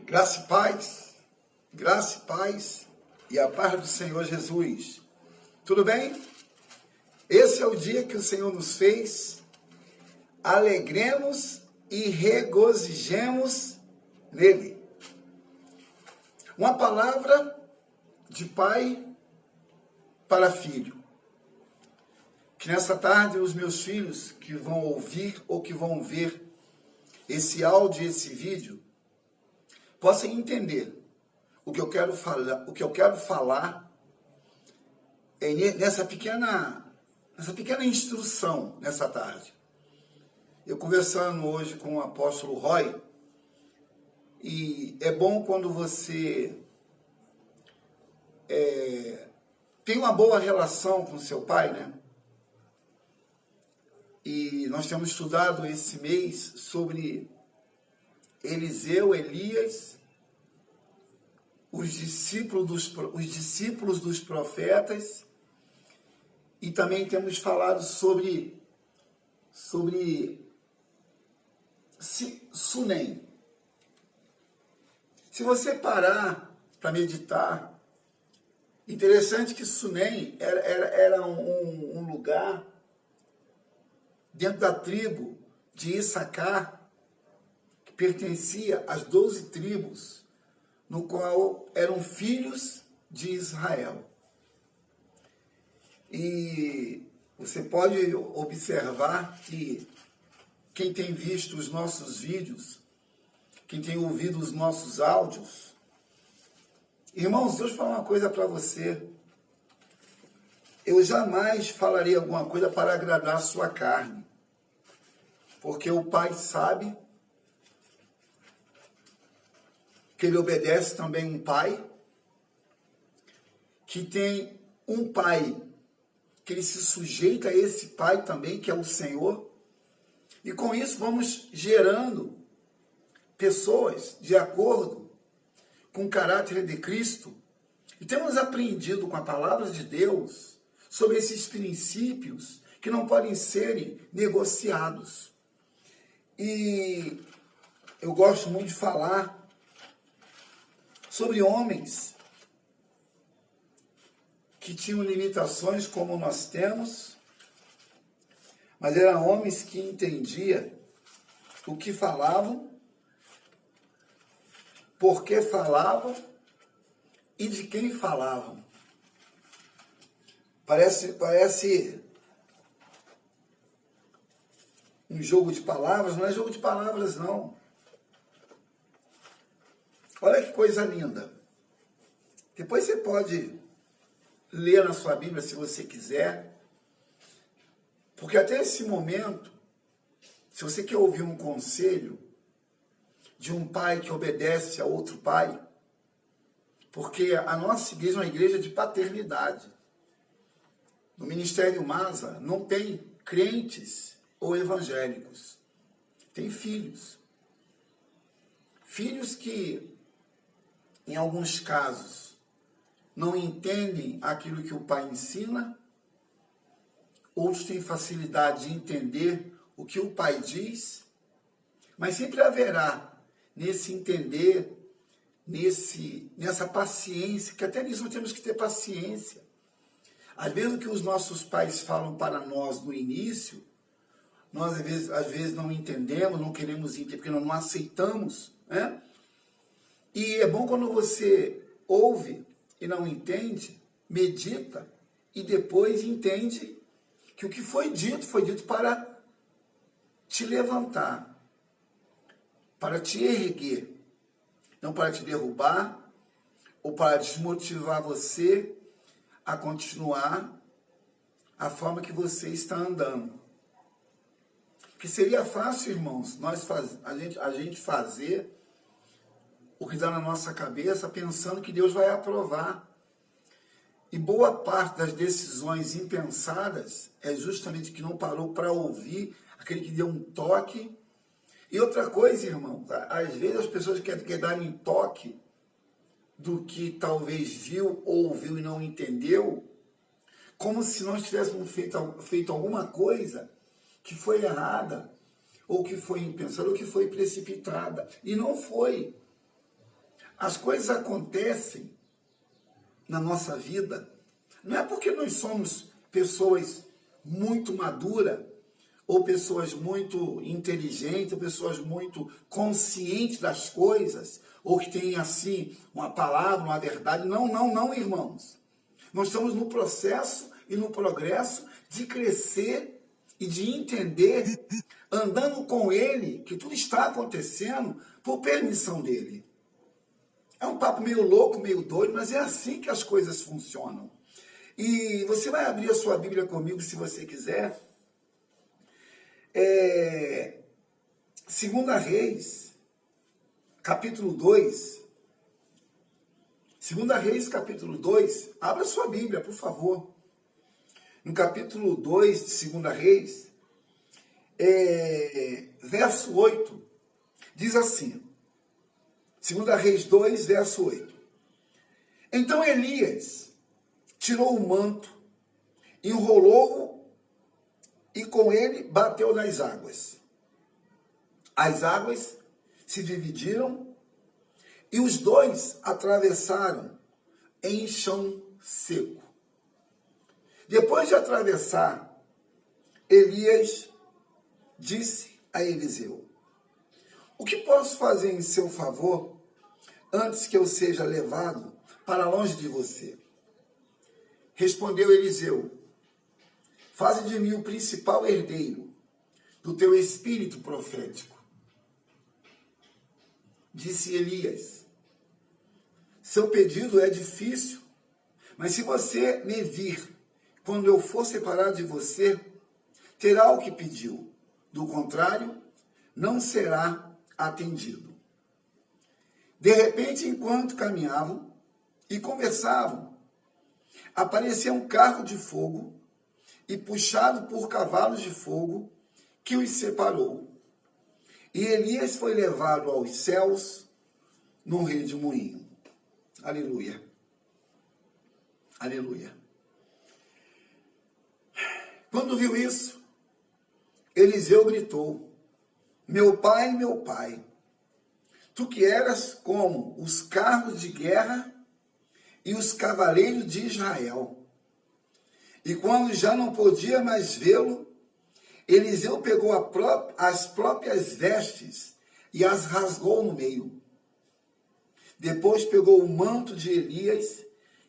Graça e paz e a paz do Senhor Jesus. Tudo bem? Esse é o dia que o Senhor nos fez. Alegremos e regozijemos nele. Uma palavra de pai para filho. Que nessa tarde os meus filhos que vão ouvir ou que vão ver esse áudio e esse vídeo possam entender o que eu quero falar nessa pequena instrução nessa tarde. Eu conversando hoje com o apóstolo Roy, e é bom quando você tem uma boa relação com seu pai, né? E nós temos estudado esse mês sobre Eliseu, Elias, os discípulos dos profetas, e também temos falado sobre Sunem. Se você parar para meditar, interessante que Sunem era um lugar dentro da tribo de Issacar, que pertencia às 12 tribos, no qual eram filhos de Israel. E você pode observar que quem tem visto os nossos vídeos, quem tem ouvido os nossos áudios, irmãos, Deus fala uma coisa para você. Eu jamais falarei alguma coisa para agradar a sua carne, porque o Pai sabe que ele obedece também um Pai, que tem um Pai, que ele se sujeita a esse Pai também, que é o Senhor, e com isso vamos gerando pessoas de acordo com o caráter de Cristo, e temos aprendido com a palavra de Deus sobre esses princípios que não podem serem negociados. E eu gosto muito de falar sobre homens que tinham limitações como nós temos, mas eram homens que entendiam o que falavam, por que falavam e de quem falavam. Parece um jogo de palavras, não é jogo de palavras, não. Olha que coisa linda. Depois você pode ler na sua Bíblia, se você quiser, porque até esse momento, se você quer ouvir um conselho de um pai que obedece a outro pai, porque a nossa igreja é uma igreja de paternidade. No Ministério Masa não tem crentes ou evangélicos. Tem filhos. Filhos que, em alguns casos, não entendem aquilo que o pai ensina. Outros têm facilidade de entender o que o pai diz. Mas sempre haverá nesse entender, nessa paciência, que até nisso nós temos que ter paciência. Às vezes o que os nossos pais falam para nós no início, nós às vezes não entendemos, não queremos entender, porque nós não aceitamos, né? E é bom quando você ouve e não entende, medita e depois entende que o que foi dito para te levantar, para te erguer, não para te derrubar ou para desmotivar você a continuar a forma que você está andando. Que seria fácil, irmãos, a gente fazer o que dá na nossa cabeça, pensando que Deus vai aprovar. E boa parte das decisões impensadas é justamente que não parou para ouvir, aquele que deu um toque. E outra coisa, irmão, às vezes as pessoas querem dar um toque do que talvez viu, ouviu e não entendeu, como se nós tivéssemos feito alguma coisa que foi errada, ou que foi impensada, ou que foi precipitada. E não foi. As coisas acontecem na nossa vida, não é porque nós somos pessoas muito maduras, ou pessoas muito inteligentes, ou pessoas muito conscientes das coisas, ou que têm, assim, uma palavra, uma verdade. Não, não, não, irmãos. Nós estamos no processo e no progresso de crescer e de entender, andando com Ele, que tudo está acontecendo por permissão dEle. É um papo meio louco, meio doido, mas é assim que as coisas funcionam. E você vai abrir a sua Bíblia comigo, se você quiser. 2 Reis, capítulo 2. 2 Reis, capítulo 2. Abra a sua Bíblia, por favor. No capítulo 2 de 2 Reis, verso 8, diz assim. 2 Reis 2, verso 8. Então Elias tirou o manto, enrolou-o e com ele bateu nas águas. As águas se dividiram e os dois atravessaram em chão seco. Depois de atravessar, Elias disse a Eliseu: o que posso fazer em seu favor antes que eu seja levado para longe de você? Respondeu Eliseu: faze de mim o principal herdeiro do teu espírito profético. Disse Elias: seu pedido é difícil, mas se você me vir quando eu for separado de você, terá o que pediu. Do contrário, não será atendido. De repente, enquanto caminhavam e conversavam, apareceu um carro de fogo e puxado por cavalos de fogo que os separou. E Elias foi levado aos céus num redemoinho. Aleluia. Aleluia. Quando viu isso, Eliseu gritou: meu pai, tu que eras como os carros de guerra e os cavaleiros de Israel. E quando já não podia mais vê-lo, Eliseu pegou as próprias vestes e as rasgou no meio. Depois pegou o manto de Elias,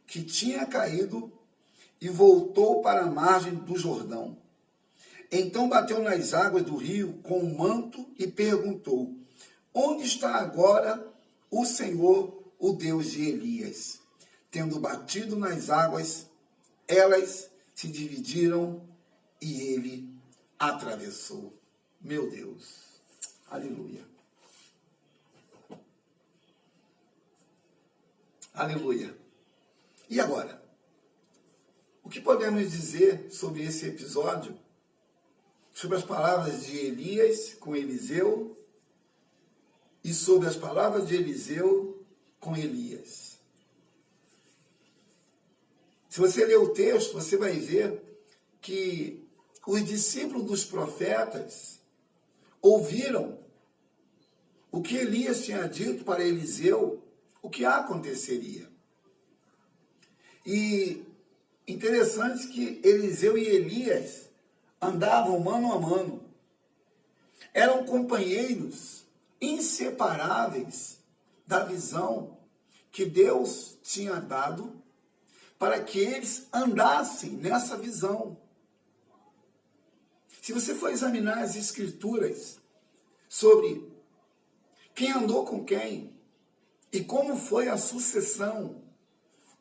que tinha caído, e voltou para a margem do Jordão. Então bateu nas águas do rio com o manto e perguntou: onde está agora o Senhor, o Deus de Elias? Tendo batido nas águas, elas se dividiram e ele atravessou. Meu Deus. Aleluia. Aleluia. E agora? O que podemos dizer sobre esse episódio? Sobre as palavras de Elias com Eliseu e sobre as palavras de Eliseu com Elias. Se você ler o texto, você vai ver que os discípulos dos profetas ouviram o que Elias tinha dito para Eliseu, o que aconteceria. E interessante que Eliseu e Elias andavam mano a mano. Eram companheiros inseparáveis da visão que Deus tinha dado para que eles andassem nessa visão. Se você for examinar as escrituras sobre quem andou com quem e como foi a sucessão,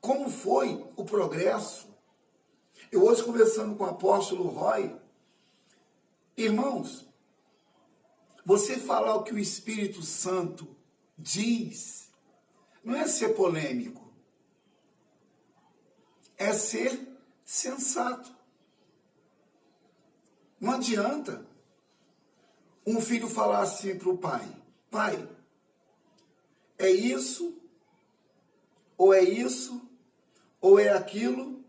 como foi o progresso. Eu hoje conversando com o apóstolo Roy, irmãos, você falar o que o Espírito Santo diz, não é ser polêmico, é ser sensato. Não adianta um filho falar assim para o pai: pai, é isso, ou é aquilo,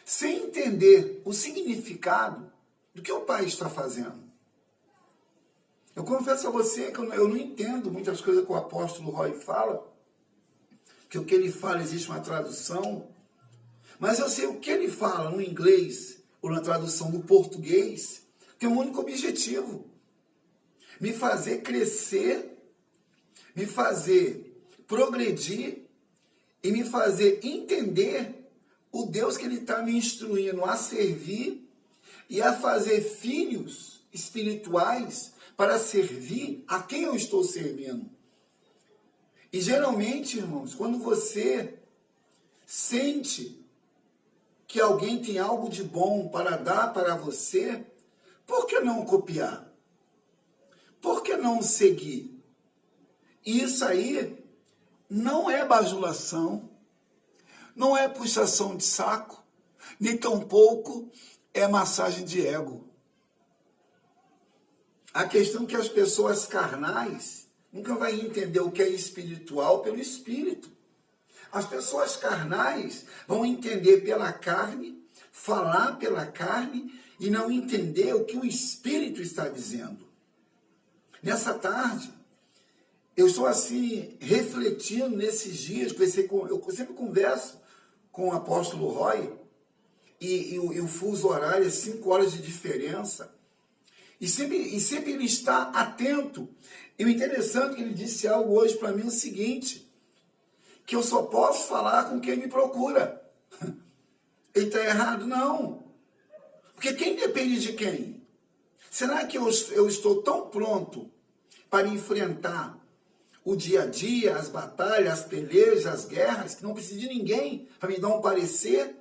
sem entender o significado do que o pai está fazendo. Eu confesso a você que eu não entendo muitas coisas que o apóstolo Roy fala, que o que ele fala existe uma tradução, mas eu sei o que ele fala no inglês ou na tradução do português, tem um único objetivo: me fazer crescer, me fazer progredir e me fazer entender o Deus que ele está me instruindo a servir e a fazer filhos espirituais para servir a quem eu estou servindo. E geralmente, irmãos, quando você sente que alguém tem algo de bom para dar para você, por que não copiar? Por que não seguir? Isso aí não é bajulação, não é puxação de saco, nem tampouco é massagem de ego. A questão é que as pessoas carnais nunca vão entender o que é espiritual pelo espírito. As pessoas carnais vão entender pela carne, falar pela carne e não entender o que o espírito está dizendo. Nessa tarde, eu estou assim, refletindo nesses dias, eu sempre converso com o apóstolo Roy, e o fuso horário é 5 horas de diferença, e sempre ele está atento. E o interessante é que ele disse algo hoje para mim, o seguinte, que eu só posso falar com quem me procura. Ele está errado? Não. Porque quem depende de quem? Será que eu estou tão pronto para enfrentar o dia a dia, as batalhas, as pelejas, as guerras, que não preciso de ninguém para me dar um parecer?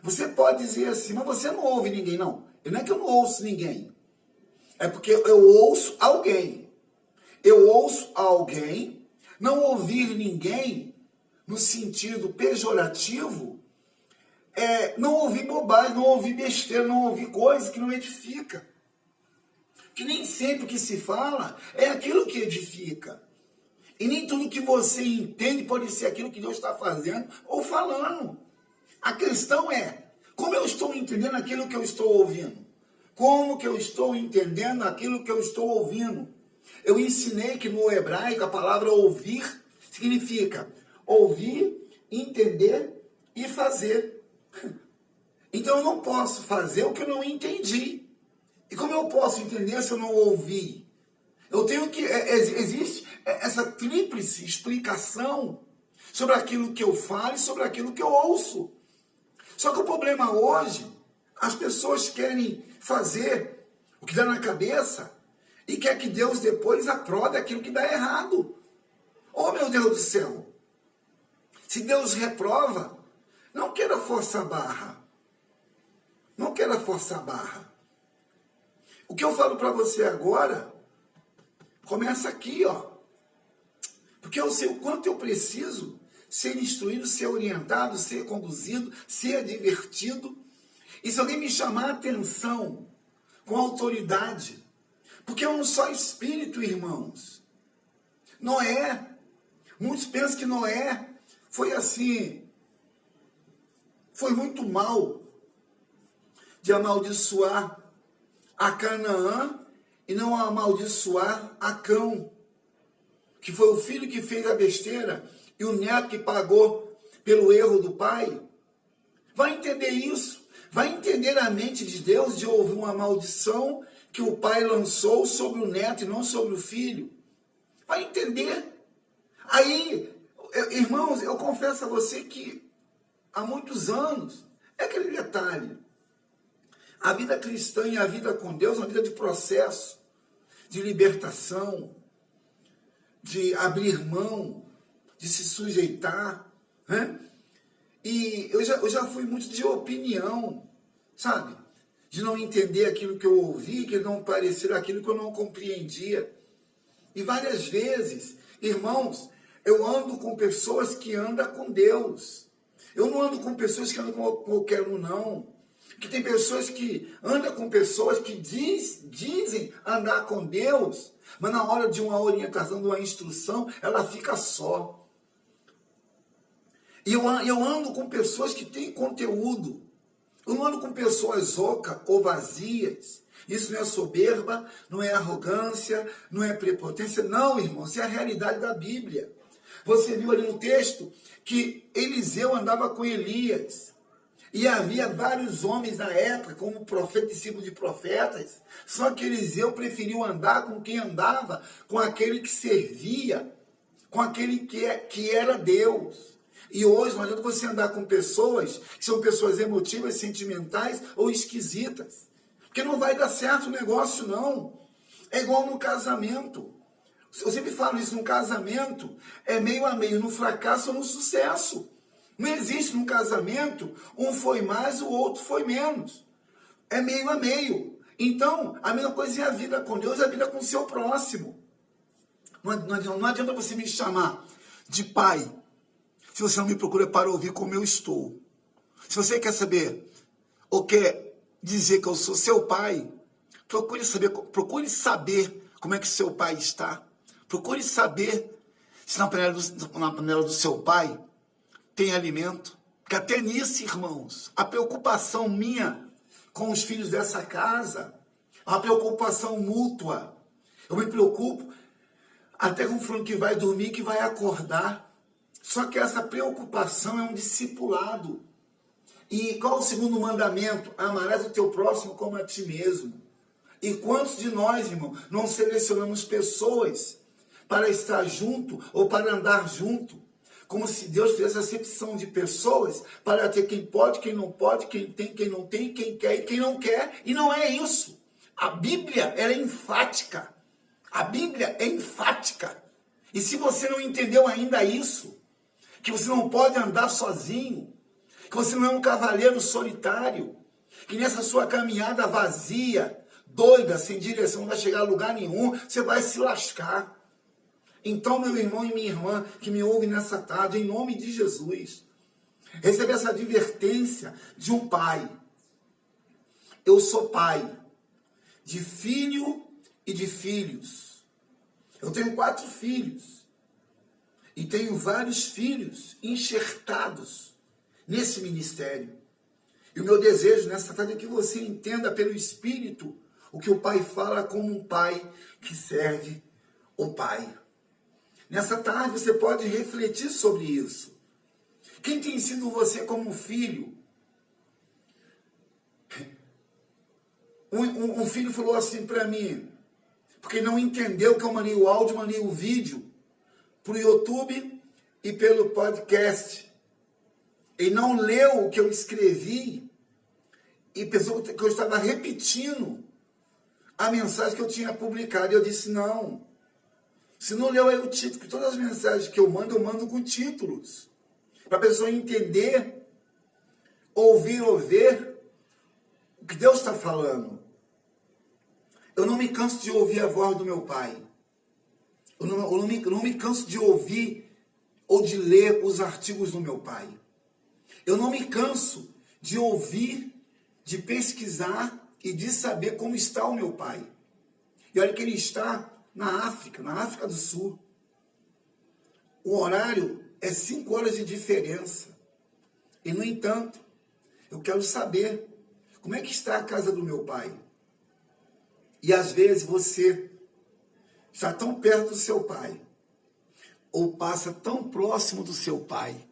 Você pode dizer assim, mas você não ouve ninguém. Não é que eu não ouço ninguém. É porque eu ouço alguém. Eu ouço alguém, não ouvir ninguém, no sentido pejorativo, não ouvir bobagem, não ouvir besteira, não ouvir coisas que não edifica. Que nem sempre o que se fala é aquilo que edifica. E nem tudo que você entende pode ser aquilo que Deus está fazendo ou falando. A questão é, como eu estou entendendo aquilo que eu estou ouvindo? Como que eu estou entendendo aquilo que eu estou ouvindo? Eu ensinei que no hebraico a palavra ouvir significa ouvir, entender e fazer. Então eu não posso fazer o que eu não entendi. E como eu posso entender se eu não ouvi? Eu tenho que... existe essa tríplice explicação sobre aquilo que eu falo e sobre aquilo que eu ouço. Só que o problema hoje, as pessoas querem fazer o que dá na cabeça e quer que Deus depois aprove aquilo que dá errado. Oh, meu Deus do céu! Se Deus reprova, não queira forçar a barra. Não queira forçar a barra. O que eu falo para você agora, começa aqui, ó. Porque eu sei o quanto eu preciso ser instruído, ser orientado, ser conduzido, ser advertido. E se alguém me chamar a atenção com autoridade, porque é um só espírito, irmãos. Noé, muitos pensam que Noé foi assim, foi muito mal de amaldiçoar a Canaã e não amaldiçoar a Cão, que foi o filho que fez a besteira e o neto que pagou pelo erro do pai. Vai entender isso, vai entender a mente de Deus de ouvir uma maldição que o pai lançou sobre o neto e não sobre o filho. Vai entender. Aí, irmãos, eu confesso a você que há muitos anos, é aquele detalhe, a vida cristã e a vida com Deus é uma vida de processo, de libertação, de abrir mão, de se sujeitar, né? E eu já fui muito de opinião, sabe? De não entender aquilo que eu ouvi, que não parecer aquilo que eu não compreendia. E várias vezes, irmãos, eu ando com pessoas que andam com Deus. Eu não ando com pessoas que andam com qualquer um, não. Porque tem pessoas que andam com pessoas que dizem andar com Deus, mas na hora de uma orientação, de uma instrução, ela fica só. E eu ando com pessoas que têm conteúdo. Eu não ando com pessoas ocas ou vazias. Isso não é soberba, não é arrogância, não é prepotência. Não, irmão, isso é a realidade da Bíblia. Você viu ali no texto que Eliseu andava com Elias. E havia vários homens na época, como profeta, discípulo de profetas. Só que Eliseu preferiu andar com quem andava, com aquele que servia, com aquele que era Deus. E hoje não adianta você andar com pessoas que são pessoas emotivas, sentimentais ou esquisitas. Porque não vai dar certo o negócio, não. É igual no casamento. Eu sempre falo isso, no casamento é meio a meio, no fracasso ou no sucesso. Não existe no casamento um foi mais, o outro foi menos. É meio a meio. Então, a mesma coisa é a vida com Deus, a vida com o seu próximo. Não adianta você me chamar de pai, se você não me procura para ouvir como eu estou. Se você quer saber ou quer dizer que eu sou seu pai, procure saber como é que seu pai está. Procure saber se na panela do seu pai tem alimento. Porque até nisso, irmãos, a preocupação minha com os filhos dessa casa, a preocupação mútua. Eu me preocupo até com o fulano que vai dormir, que vai acordar. Só que essa preocupação é um discipulado. E qual o segundo mandamento? Amarás o teu próximo como a ti mesmo. E quantos de nós, irmão, não selecionamos pessoas para estar junto ou para andar junto? Como se Deus fizesse acepção de pessoas para ter quem pode, quem não pode, quem tem, quem não tem, quem quer e quem não quer. E não é isso. A Bíblia ela é enfática. A Bíblia é enfática. E se você não entendeu ainda isso, que você não pode andar sozinho, que você não é um cavaleiro solitário, que nessa sua caminhada vazia, doida, sem direção, não vai chegar a lugar nenhum, você vai se lascar. Então, meu irmão e minha irmã, que me ouve nessa tarde, em nome de Jesus, recebe essa advertência de um pai. Eu sou pai de filho e de filhos. Eu tenho 4 filhos. E tenho vários filhos enxertados nesse ministério. E o meu desejo nessa tarde é que você entenda pelo Espírito o que o Pai fala como um pai que serve o Pai. Nessa tarde você pode refletir sobre isso. Quem tem sido você como filho? Um filho falou assim para mim, porque não entendeu que eu mandei o áudio, mandei o vídeo para o YouTube e pelo podcast. Ele não leu o que eu escrevi e pensou que eu estava repetindo a mensagem que eu tinha publicado. E eu disse, não. Se não leu aí o título, porque todas as mensagens que eu mando com títulos. Para a pessoa entender, ouvir ou ver o que Deus está falando. Eu não me canso de ouvir a voz do meu Pai. Eu não me canso de ouvir ou de ler os artigos do meu Pai. Eu não me canso de ouvir, de pesquisar e de saber como está o meu Pai. E olha que ele está na África do Sul. O horário é 5 horas de diferença. E, no entanto, eu quero saber como é que está a casa do meu Pai. E, às vezes, você está tão perto do seu Pai, ou passa tão próximo do seu Pai,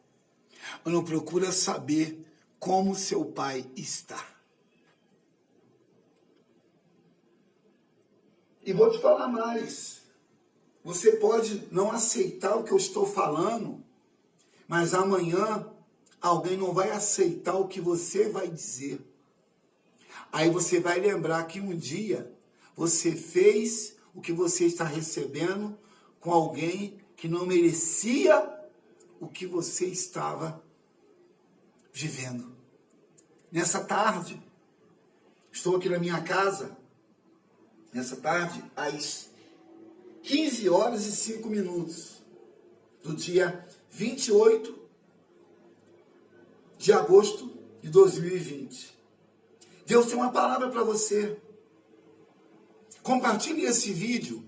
ou não procura saber como seu Pai está. E vou te falar mais. Você pode não aceitar o que eu estou falando, mas amanhã alguém não vai aceitar o que você vai dizer. Aí você vai lembrar que um dia você fez o que você está recebendo com alguém que não merecia o que você estava vivendo. Nessa tarde, estou aqui na minha casa, nessa tarde, às 15 horas e 5 minutos do dia 28 de agosto de 2020. Deus tem uma palavra para você. Compartilhe esse vídeo.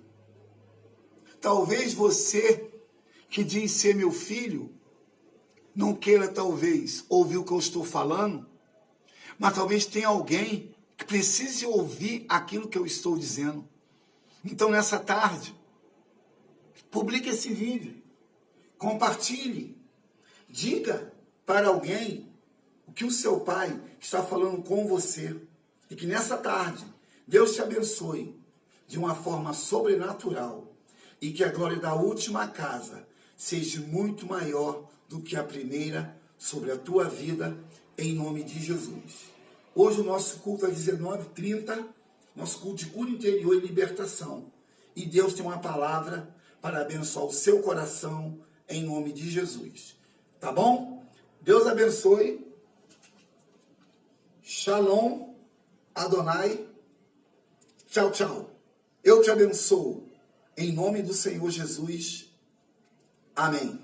Talvez você que diz ser meu filho não queira talvez ouvir o que eu estou falando, mas talvez tenha alguém que precise ouvir aquilo que eu estou dizendo. Então, nessa tarde, publique esse vídeo. Compartilhe. Diga para alguém o que o seu pai está falando com você. E que nessa tarde, Deus te abençoe de uma forma sobrenatural. E que a glória da última casa seja muito maior do que a primeira sobre a tua vida, em nome de Jesus. Hoje o nosso culto é 19h30, nosso culto de cura interior e libertação. E Deus tem uma palavra para abençoar o seu coração, em nome de Jesus. Tá bom? Deus abençoe. Shalom, Adonai. Tchau, tchau. Eu te abençoo, em nome do Senhor Jesus. Amém.